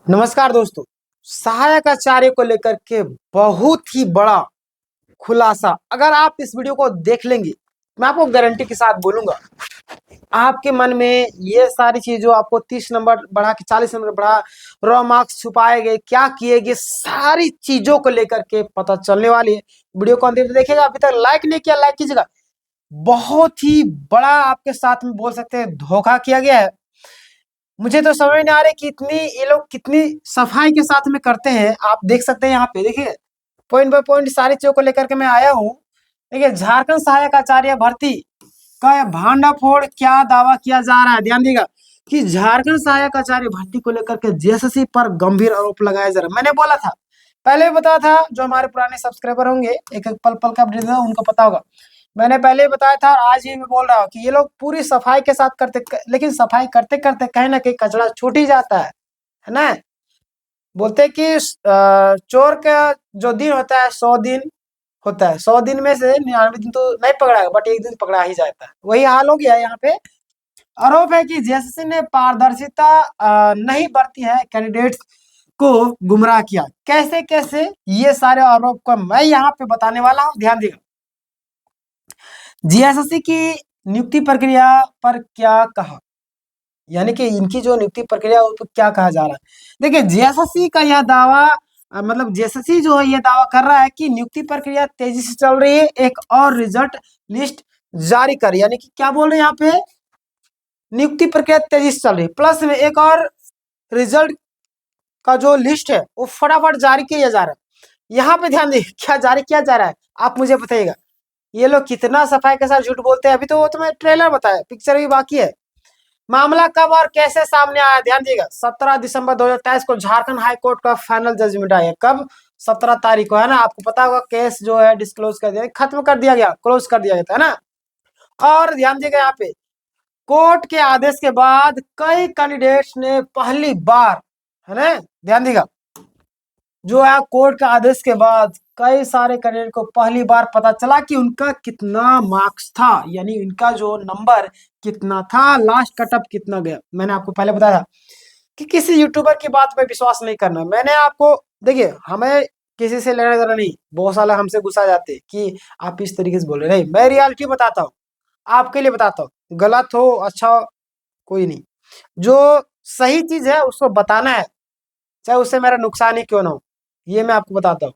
नमस्कार दोस्तों। सहायक आचार्य को लेकर के बहुत ही बड़ा खुलासा अगर आप इस वीडियो को देख लेंगे, मैं आपको गारंटी के साथ बोलूंगा, आपके मन में ये सारी चीज जो आपको 30 नंबर बढ़ा के 40 नंबर बढ़ा, रॉ मार्क्स छुपाए गए, क्या किए गए, सारी चीजों को लेकर के पता चलने वाली है। वीडियो को अंत तक देखिएगा। अभी तक लाइक नहीं किया, लाइक कीजिएगा। बहुत ही बड़ा आपके साथ में बोल सकते हैं धोखा किया गया है। मुझे तो समझ नहीं आ रही कि इतनी ये लोग कितनी सफाई के साथ में करते हैं। आप देख सकते हैं यहाँ पे, देखिए पॉइंट बाय पॉइंट सारी चीजों को लेकर के मैं आया हूँ। देखिए, झारखंड सहायक आचार्य भर्ती का भांडाफोड़ क्या दावा किया जा रहा है, ध्यान दीजिएगा कि झारखंड सहायक आचार्य भर्ती को लेकर के जेएसएससी पर गंभीर आरोप लगाया जा रहा है। मैंने बोला था, पहले भी बताया था, जो हमारे पुराने सब्सक्राइबर होंगे, एक एक पल पल का अपडेट उनको पता होगा। मैंने पहले ही बताया था और आज ही मैं बोल रहा हूँ कि ये लोग पूरी सफाई के साथ करते, लेकिन सफाई करते करते कहीं ना कहीं कचरा छूट ही जाता है ना। बोलते हैं कि चोर का जो दिन होता है 100 दिन होता है, 100 दिन में से 99 दिन तो नहीं पकड़ा, बट एक दिन पकड़ा ही जाता है। वही हाल हो गया यहाँ पे। आरोप है कि जेएसएससी ने पारदर्शिता नहीं बरती है, कैंडिडेट्स को गुमराह किया। कैसे कैसे, ये सारे आरोप को मैं यहाँ पे बताने वाला हूँ, ध्यान दिएगा। जीएसएससी की नियुक्ति प्रक्रिया पर क्या कहा, यानी कि इनकी जो नियुक्ति प्रक्रिया उस पर क्या कहा जा रहा है। देखिए, जीएसएससी का यह दावा, मतलब जीएसएससी जो है ये दावा कर रहा है कि नियुक्ति प्रक्रिया तेजी से चल रही है, एक और रिजल्ट लिस्ट जारी कर, यानी कि क्या बोल रहे हैं यहाँ पे, नियुक्ति प्रक्रिया तेजी से चल रही है, प्लस में एक और रिजल्ट का जो लिस्ट है वो फटाफट जारी किया जा रहा है। यहाँ पे ध्यान दीजिए, क्या जारी किया जा रहा है आप मुझे बताइएगा। ये लोग कितना सफाई के साथ झूठ बोलते हैं। अभी तो वो तो मैं ट्रेलर बताया, पिक्चर भी बाकी है। मामला कब और कैसे सामने आया, ध्यान दिएगा। 17 दिसंबर 2023 को झारखंड हाई कोर्ट का फाइनल जजमेंट आया। कब? 17 तारीख को, है ना। आपको पता होगा केस जो है डिस्क्लोज कर दिया, खत्म कर दिया गया, क्लोज कर दिया गया था ना। और ध्यान दिएगा यहाँ पे, कोर्ट के आदेश के बाद कई कैंडिडेट्स ने पहली बार, है ना, ध्यान दिएगा, जो है कोर्ट के आदेश के बाद कई सारे कैंडिडेट को पहली बार पता चला कि उनका कितना मार्क्स था, यानी इनका जो नंबर कितना था, लास्ट कटअप कितना गया। मैंने आपको पहले बताया था कि किसी यूट्यूबर की बात पे विश्वास नहीं करना। मैंने आपको, देखिए, हमें किसी से लेना देना नहीं। बहुत सारे हमसे गुस्सा जाते कि आप इस तरीके से बोल रहे, नहीं, मैं रियलिटी बताता हूँ, आपके लिए बताता हूँ। गलत हो, अच्छा हो, कोई नहीं, जो सही चीज है उसको बताना है, चाहे उससे मेरा नुकसान ही क्यों ना हो, ये मैं आपको बताता हूँ।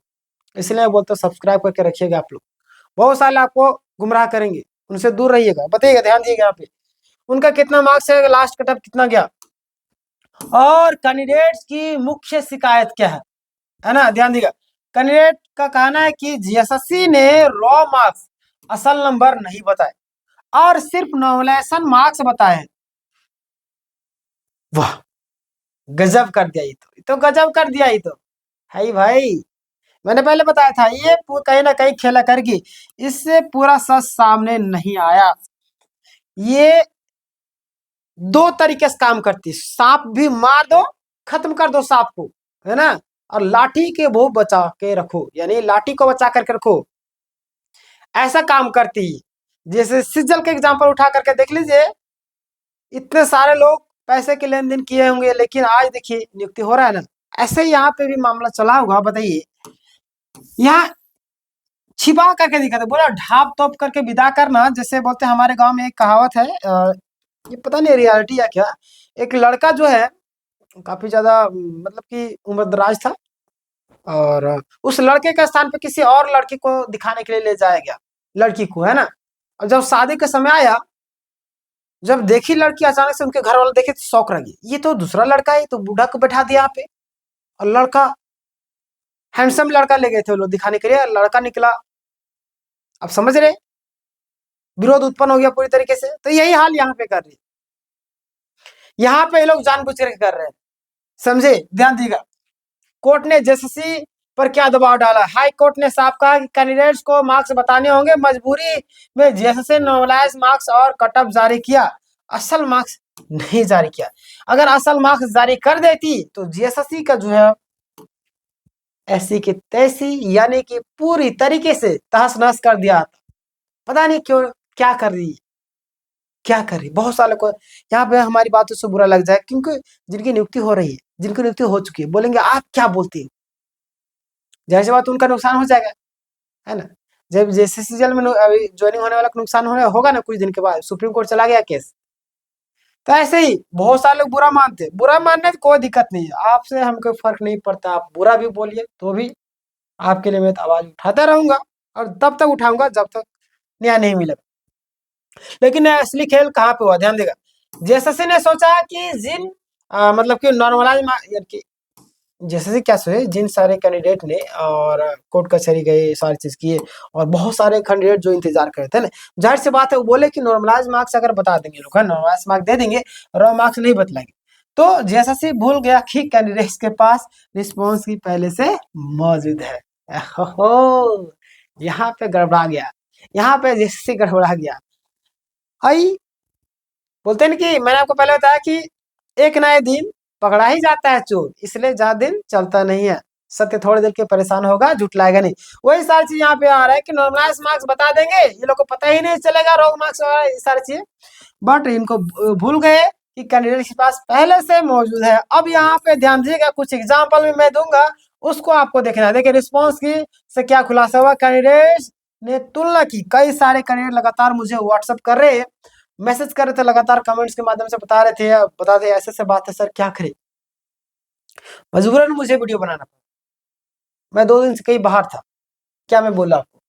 इसलिए मैं बोलता हूँ सब्सक्राइब करके रखिएगा आप लोग। बहुत सारे आपको गुमराह करेंगे, उनसे दूर रहिएगा। बताइएगा, ध्यान दिएगा यहाँ पे, उनका कितना मार्क्स है, लास्ट कटअप कितना गया, और कैंडिडेट्स की मुख्य शिकायत क्या है ना, ध्यान दिएगा। कैंडिडेट का कहना है कि जीएसएससी ने रॉ मार्क्स, असल नंबर नहीं बताए और सिर्फ नॉमिनेशन मार्क्स बताए। वाह, गजब कर दिया। ये तो गजब कर दिया। ये तो है ही भाई। मैंने पहले बताया था, ये कहीं ना कहीं खेला करगी, इससे पूरा सच सामने नहीं आया। ये दो तरीके से काम करती, सांप भी मार दो, खत्म कर दो सांप को, है ना, और लाठी के वो बचा के रखो, यानी लाठी को बचा करके रखो, ऐसा काम करती। जैसे सिज्जल के एग्जांपल उठा करके देख लीजिए, इतने सारे लोग पैसे के लेन देन किए होंगे, लेकिन आज देखिए नियुक्ति हो रहा है ना। ऐसे ही यहाँ पे भी मामला चला होगा। बताइए, यहाँ छिपा करके दिखाते, बोला ढाप तोप करके विदा करना, जैसे बोलते हैं हमारे गांव में एक कहावत है, ये पता नहीं रियलिटी या क्या। एक लड़का जो है काफी ज्यादा, मतलब कि उम्रदराज था, और उस लड़के के स्थान पे किसी और लड़की को दिखाने के लिए ले जाया गया, लड़की को, है ना। और जब शादी का समय आया, जब देखी लड़की, अचानक से उनके घर वाले देखे तो शौक रह गए, ये तो दूसरा लड़का है, तो बूढ़ा को बैठा दिया यहाँ पे। और लड़का, हैंडसम लड़का ले गए थे वो लोग दिखाने के लिए, लड़का निकला, अब समझ रहे, विरोध उत्पन्न हो गया पूरी तरीके से। तो यही हाल यहाँ पे कर रही है। यहाँ पे ये लोग जानबूझ कर कर रहे हैं, समझे, ध्यान दीजिएगा। कोर्ट ने जेएसएससी पर क्या दबाव डाला, हाई कोर्ट ने साफ कहा कि कैंडिडेट्स को मार्क्स बताने होंगे, मजबूरी में जेएसएससी नॉर्मलाइज मार्क्स और कटअप जारी किया, असल मार्क्स नहीं जारी किया। अगर असल मार्क्स जारी कर देती तो जेएसएससी का जो है ऐसी की तैसी, यानी कि पूरी तरीके से तहस नहस कर दिया था। पता नहीं क्यों, क्या कर रही, क्या कर रही। बहुत सालों को यहाँ पे हमारी बातों से बुरा लग जाए, क्योंकि जिनकी नियुक्ति हो रही है जिनकी नियुक्ति हो चुकी है, बोलेंगे आप क्या बोलते हो, जाहिर सी बात उनका नुकसान हो जाएगा, है ना। जब जेसीसीएल में अभी ज्वाइनिंग होने वाला नुकसान होने होगा ना कुछ दिन के बाद, सुप्रीम कोर्ट चला गया केस, तो ऐसे ही बहुत सारे लोग बुरा मानते हैं। बुरा मानने से कोई दिक्कत नहीं है, आपसे हमको फर्क नहीं पड़ता, आप बुरा भी बोलिए तो भी आपके लिए मैं तो आवाज उठाता रहूंगा, और तब तक उठाऊंगा जब तक न्याय नहीं मिलेगा। लेकिन असली खेल कहाँ पे हुआ, ध्यान देगा। जेएसएससी ने सोचा कि जिन मतलब कि नॉर्मलाइज जैसे क्या सोचे, जिन सारे कैंडिडेट ने और कोर्ट कचहरी गए, सारी चीज किए, और बहुत सारे कैंडिडेट जो इंतजार कर रहे थे ना, जाहिर सी बात है वो बोले कि नॉर्मलाइज मार्क्स अगर बता देंगे लोग, है नॉर्मलाइज मार्क्स दे देंगे, रॉ मार्क्स नहीं बतलाएंगे। तो जेएसएससी भूल गया कि कैंडिडेट्स के पास रिस्पॉन्स की पहले से मौजूद है। हो यहाँ पे गड़बड़ा गया, यहाँ पे जेएसएससी गड़बड़ा गया। आई बोलते हैं कि मैंने आपको पहले बताया कि एक नए दिन पकड़ा ही जाता है चोर, इसलिए ज्यादा दिन चलता नहीं है। सत्य थोड़ी देर के परेशान होगा, झुटलाएगा नहीं। वही सारी चीज यहाँ पे आ रहा है कि नॉर्मलाइज मार्क्स बता देंगे, ये लोग को पता ही नहीं चलेगा रोग मार्क्स और ये सारी चीजें, बट इनको भूल गए कि कैंडिडेट के पास पहले से मौजूद है। अब यहाँ पे ध्यान दीजिएगा, कुछ एग्जाम्पल भी मैं दूंगा, उसको आपको देखना है। देखिए रिस्पॉन्स की से क्या खुलासा हुआ, कैंडिडेट ने तुलना की, कई सारे कैंडिडेट लगातार मुझे व्हाट्सअप कर रहे हैं, मैसेज कर रहे थे लगातार, कमेंट्स के माध्यम से बता रहे थे, बता दे ऐसे बात है सर, क्या करें, मजबूरन मुझे वीडियो बनाना पड़ा, मैं 2 दिन से कहीं बाहर था, क्या मैं बोला आपको।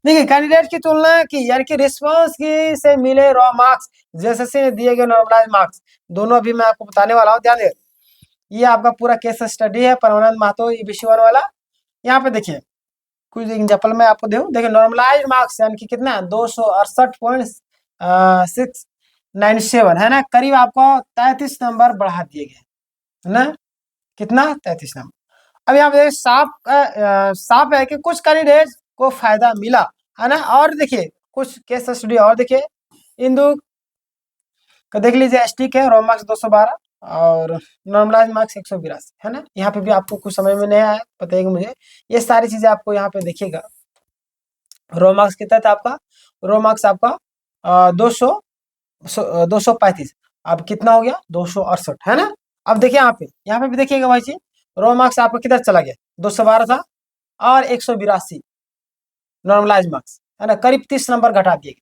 देखिए कैंडिडेट की तुलना की, यानी कि रिस्पॉन्स की से मिले रॉ मार्क्स, जेएसएससी ने दिए गए नॉर्मलाइज मार्क्स, दोनों अभी मैं आपको बताने वाला हूँ, ध्यान दे। ये आपका पूरा केस स्टडी है, परमानंद महतो ईबीसी1 वाला। यहाँ पे देखिए कुछ एग्जाम्पल मैं आपको दूं, देखिए नॉर्मलाइज मार्क्स यानी कि कितना 268.697 है ना, करीब आपको 33 नंबर बढ़ा दिए गए, है ना, कितना 33 नंबर। अब यहाँ पे साफ है कि कुछ कैंडिडेट को फायदा मिला, है ना। और देखिए कुछ केस स्टडी और देखिए, इंदु का देख लीजिए, एसटी के रॉ मार्क्स 212 और नॉर्मलाइज मार्क्स 182, है ना। यहाँ पे भी आपको कुछ समझ में नहीं आया बताइएगा मुझे, ये सारी चीजें आपको यहाँ पे देखिएगा। रॉ मार्क्स कितना था आपका, रॉ मार्क्स आपका 235, अब कितना हो गया 268, है ना। अब देखिए यहाँ पे भी देखिएगा भाई जी, रॉ मार्क्स आपका किधर चला गया, 212 था और 182 नॉर्मलाइज मार्क्स, है ना, करीब 30 नंबर घटा दिए।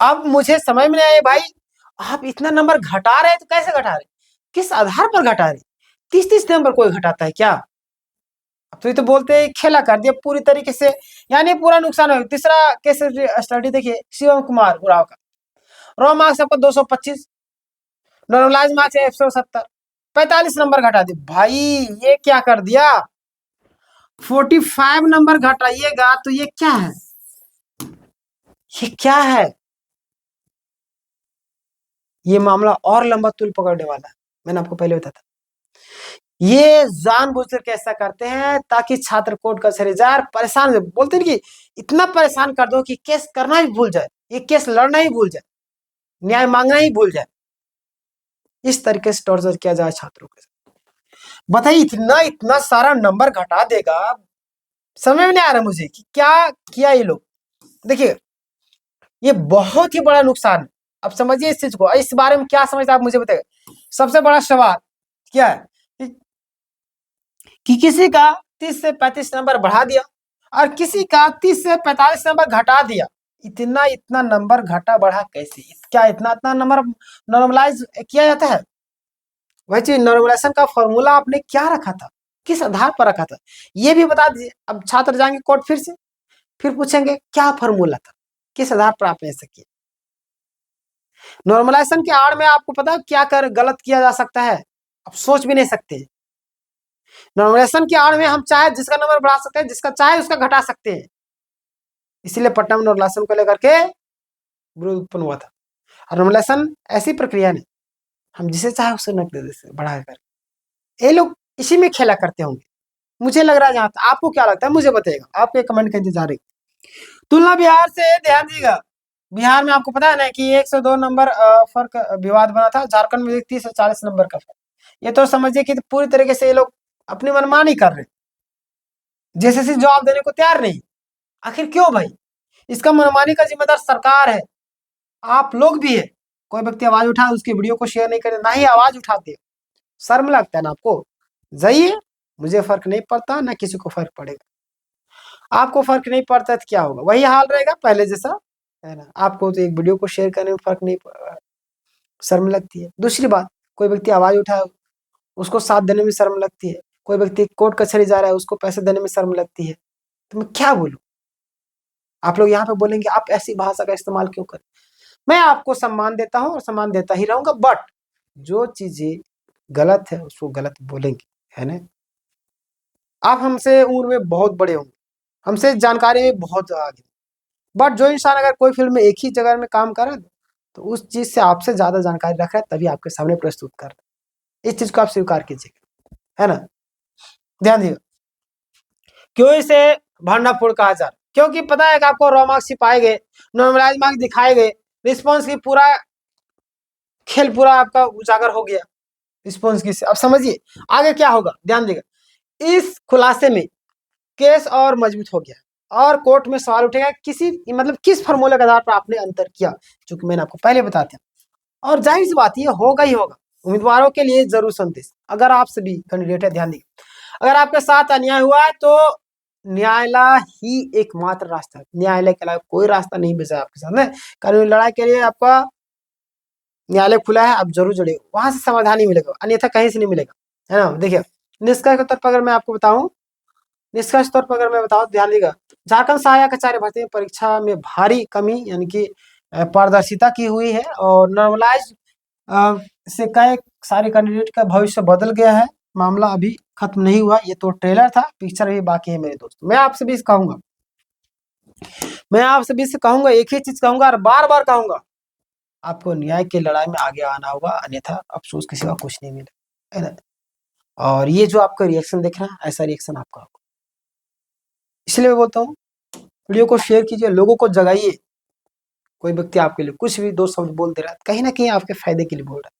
अब मुझे समझ में नहीं आया भाई, आप इतना नंबर घटा रहे हैं तो कैसे घटा रहे, किस आधार पर घटा रहे, 30-30 नंबर कोई घटाता है क्या। अब तो ये तो बोलते हैं खेला कर दिया पूरी तरीके से, यानी पूरा नुकसान हो। तीसरा केस स्टडी देखिए, शिवम कुमार उराव का, रॉ मार्क्स आपका 225, नॉर्मलाइज मार्क्स 170, 45 नंबर घटा दिए भाई, ये क्या कर दिया, 45 नंबर घटाइएगा तो ये क्या है, ये क्या है, ये मामला और लंबा तुल पकड़ने वाला है। मैंने आपको पहले बताया था, ये जानबूझकर कैसा करते हैं ताकि छात्र कोर्ट कचहरी जाए, परेशान बोलते हैं कि इतना परेशान कर दो कि केस करना ही भूल जाए, ये केस लड़ना ही भूल जाए, न्याय मांगना ही भूल जाए, इस तरीके से टॉर्चर किया जाए छात्रों के साथ। बताइए इतना इतना सारा नंबर घटा देगा, समझ में नहीं आ रहा मुझे कि क्या किया ये लोग। देखिए ये बहुत ही बड़ा नुकसान है, अब समझिए इस चीज को, इस बारे में क्या समझते आप मुझे बताइए। सबसे बड़ा सवाल क्या है कि किसी का 30 से 35 नंबर बढ़ा दिया और किसी का 30 से 45 नंबर घटा दिया, इतना इतना नंबर घटा बढ़ा कैसे, क्या इतना इतना नंबर नॉर्मलाइज किया जाता है। वही चीज नॉर्मलाइजेशन का फॉर्मूला आपने क्या रखा था, किस आधार पर रखा था, ये भी बता दीजिए। अब छात्र जाएंगे कोर्ट फिर से, फिर पूछेंगे क्या फॉर्मूला था, किस आधार पर आपने ऐसा किया। नॉर्मलाइजेशन के आड़ में आपको पता है क्या कर गलत किया जा सकता है, आप सोच भी नहीं सकते। नॉर्मलाइजेशन के आड़ में हम चाहे जिसका नंबर बढ़ा सकते हैं, जिसका चाहे उसका घटा सकते हैं, इसीलिए पटना में नॉर्मलाइजेशन को लेकर के विरोध उत्पन्न हुआ था। और नॉर्मलाइजेशन ऐसी प्रक्रिया नहीं, हम जिसे चाहे उसे नक दे देते बढ़ा कर, ये लोग इसी में खेला करते होंगे, मुझे लग रहा है। जहां आपको क्या लगता है मुझे बताइएगा, आपके कमेंट का इंतजार है। तुलना बिहार से ध्यान दीजिएगा, बिहार में आपको पता है ना कि 102 नंबर फर्क विवाद बना था, झारखंड में 30 से 40 नंबर का फर्क। ये तो समझिए कि पूरी तरीके से ये लोग अपनी मनमानी कर रहे, जैसे जवाब देने को तैयार नहीं। आखिर क्यों भाई, इसका मनमानी का जिम्मेदार सरकार है, आप लोग भी है। कोई व्यक्ति आवाज उठा, उसकी वीडियो को शेयर नहीं करे, ना ही आवाज उठाते, शर्म लगता है ना आपको? जाइए, मुझे फर्क नहीं पड़ता, ना किसी को फर्क पड़ेगा। आपको फर्क नहीं पड़ता तो क्या होगा? वही हाल रहेगा पहले जैसा, है ना? आपको तो एक वीडियो को शेयर करने में फर्क नहीं शर्म लगती है। दूसरी बात, कोई व्यक्ति आवाज उठाए, उसको साथ देने में शर्म लगती है। कोई व्यक्ति कोर्ट कचहरी जा रहा है, उसको पैसे देने में शर्म लगती है। तो मैं क्या बोलूं? आप लोग यहाँ पे बोलेंगे आप ऐसी भाषा का इस्तेमाल क्यों करें? मैं आपको सम्मान देता हूँ और सम्मान देता ही रहूंगा, बट जो चीजें गलत है उसको गलत बोलेंगे, है ना? आप हमसे उम्र में बहुत बड़े होंगे, हमसे जानकारी में बहुत आगे, बट जो इंसान अगर कोई फील्ड में एक ही जगह में काम कर रहा है तो उस चीज से आपसे ज्यादा जानकारी रख रहा है, तभी आपके सामने प्रस्तुत कर रहा है। इस चीज को आप स्वीकार कीजिएगा, है ना? ध्यान दिएगा। क्यों इसे भंडाफोड़ कहा जा रहा है? क्योंकि पता है कि आपको रॉ मार्क्स छिपाए गए, नॉर्मलाइज मार्क्स दिखाए गए, रिस्पॉन्स की पूरा खेल पूरा आपका उजागर हो गया रिस्पॉन्स की से। अब समझिए आगे क्या होगा, ध्यान देगा। इस खुलासे में केस और मजबूत हो गया और कोर्ट में सवाल उठेगा किसी मतलब किस फॉर्मूले के आधार पर आपने अंतर किया, चूंकि मैंने आपको पहले बता दिया। और जाहिर सी बात ये होगा ही होगा। उम्मीदवारों के लिए जरूर संदेश, अगर आप सभी कैंडिडेट है, ध्यान दिए, अगर आपके साथ अन्याय हुआ है तो न्यायालय ही एकमात्र रास्ता है। न्यायालय के अलावा कोई रास्ता नहीं बचा आपके सामने। कानूनी लड़ाई के लिए आपका न्यायालय खुला है, आप जरूर जुड़े, वहां से समाधान ही मिलेगा, अन्यथा कहीं से नहीं मिलेगा, है ना? देखिए निष्कर्ष के तौर पर अगर मैं आपको बताऊं, निष्कर्ष तौर पर अगर मैं बताऊं, ध्यान देगा, झारखंड सहायक आचार्य भर्ती परीक्षा में भारी कमी यानी कि पारदर्शिता की हुई है और नॉर्मलाइज से कई सारे कैंडिडेट का भविष्य बदल गया है। मामला अभी खत्म नहीं हुआ, ये तो ट्रेलर था, पिक्चर भी बाकी है मेरे दोस्त। मैं आपसे भी कहूंगा, एक ही चीज कहूंगा और बार बार कहूंगा, आपको न्याय की लड़ाई में आगे आना होगा, अन्यथा अफसोस किसी का कुछ नहीं मिलेगा, है ना? और ये जो आपका रिएक्शन देख रहा है, ऐसा रिएक्शन आपका होगा। इसलिए मैं बोलता हूँ वीडियो को शेयर कीजिए, लोगों को जगाइए। कोई व्यक्ति आपके लिए कुछ भी दो शब्द बोल दे रहा है, कहीं ना कहीं आपके फायदे के लिए बोल रहा है।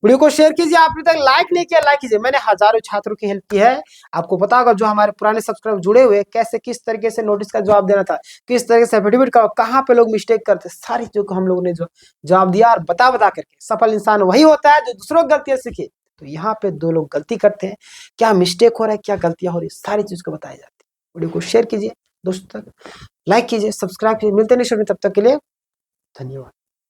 वीडियो को शेयर कीजिए। आपने तक लाइक नहीं किया, लाइक कीजिए। मैंने हजारों छात्रों की हेल्प की है, आपको पता होगा, जो हमारे पुराने सब्सक्राइबर जुड़े हुए, कैसे किस तरीके से नोटिस का जवाब देना था, किस तरीके से एफिडेविट का, कहाँ पे लोग मिस्टेक करते, सारी चीजों को हम लोगों ने जो जवाब दिया और बता बता करके। सफल इंसान वही होता है जो दूसरों की गलतियां सीखे। तो यहाँ पे दो लोग गलती करते हैं, क्या मिस्टेक हो रहा है, क्या गलतियां हो रही है, सारी चीज को बताई जाती है। वीडियो को शेयर कीजिए दोस्तों तक, लाइक कीजिए, सब्सक्राइब कीजिए। मिलते नहीं, तब तक के लिए धन्यवाद।